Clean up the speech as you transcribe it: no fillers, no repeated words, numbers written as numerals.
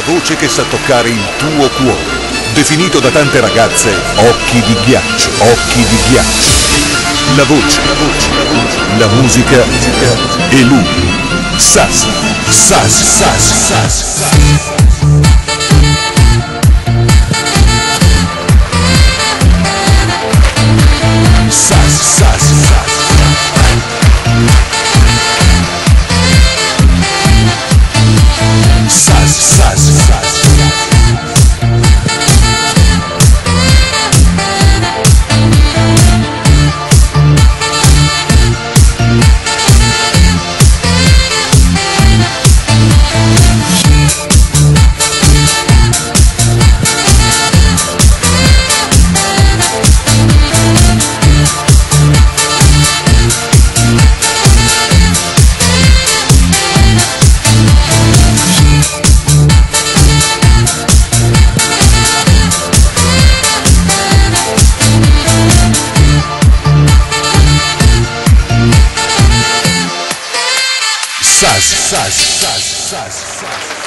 voce che sa toccare il tuo cuore. Definito da tante ragazze occhi di ghiaccio, occhi di ghiaccio. La voce, la musica e lui, Sasy, Sasy, Sasy, Sasy. Sasy, Sasy, Sasy, Sasy, Sasy.